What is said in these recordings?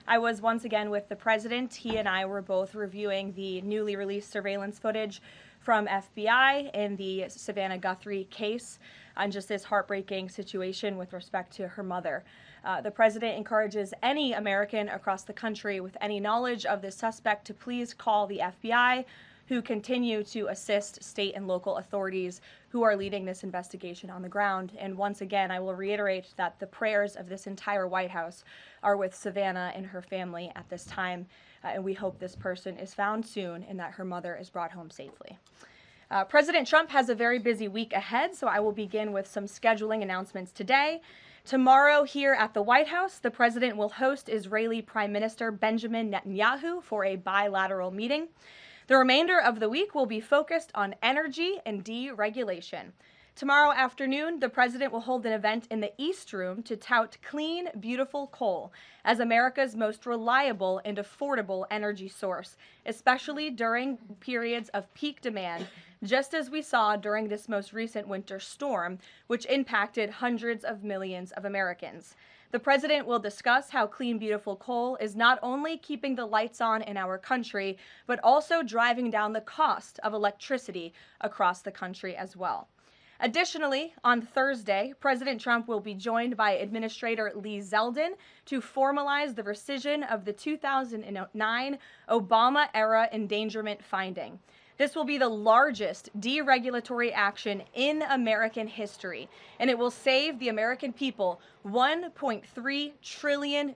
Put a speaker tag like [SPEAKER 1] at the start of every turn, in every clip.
[SPEAKER 1] I was once again with the president. He and I were both reviewing the newly released surveillance footage from FBI in the Savannah Guthrie case on just this heartbreaking situation with respect to her mother. The president encourages any American across the country with any knowledge of this suspect to please call the FBI, who continue to assist state and local authorities who are leading this investigation on the ground. And once again, I will reiterate that the prayers of this entire White House are with Savannah and her family at this time, and we hope this person is found soon and that her mother is brought home safely. President Trump has a very busy week ahead, so I will begin with some scheduling announcements today. Tomorrow, here at the White House, the president will host Israeli Prime Minister Benjamin Netanyahu for a bilateral meeting. The remainder of the week will be focused on energy and deregulation. Tomorrow afternoon, the president will hold an event in the East Room to tout clean, beautiful coal as America's most reliable and affordable energy source, especially during periods of peak demand, just as we saw during this most recent winter storm, which impacted hundreds of millions of Americans. The president will discuss how clean, beautiful coal is not only keeping the lights on in our country, but also driving down the cost of electricity across the country as well. Additionally, on Thursday, President Trump will be joined by Administrator Lee Zeldin to formalize the rescission of the 2009 Obama-era endangerment finding. This will be the largest deregulatory action in American history, and it will save the American people $1.3 trillion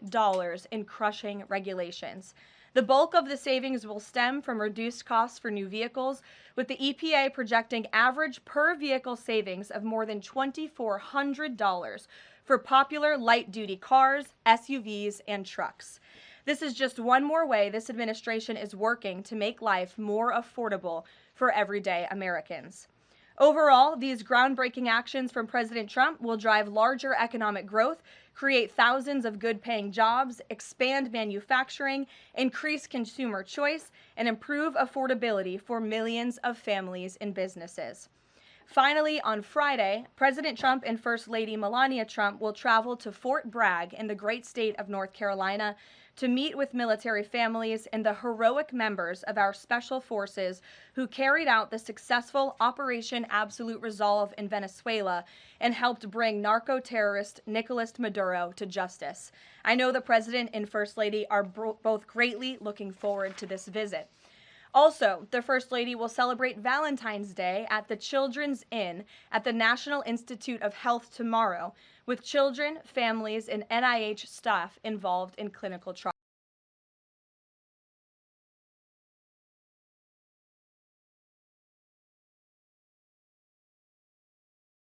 [SPEAKER 1] in crushing regulations. The bulk of the savings will stem from reduced costs for new vehicles, with the EPA projecting average per vehicle savings of more than $2,400 for popular light-duty cars, SUVs, and trucks. This is just one more way this administration is working to make life more affordable for everyday Americans. Overall, these groundbreaking actions from President Trump will drive larger economic growth, create thousands of good-paying jobs, expand manufacturing, increase consumer choice, and improve affordability for millions of families and businesses. Finally, on Friday, President Trump and First Lady Melania Trump will travel to Fort Bragg in the great state of North Carolina to meet with military families and the heroic members of our special forces who carried out the successful Operation Absolute Resolve in Venezuela and helped bring narco-terrorist Nicolas Maduro to justice. I know the President and First Lady are both greatly looking forward to this visit. Also, the First Lady will celebrate Valentine's Day at the Children's Inn at the National Institute of Health tomorrow, with children, families, and NIH staff involved in clinical trials.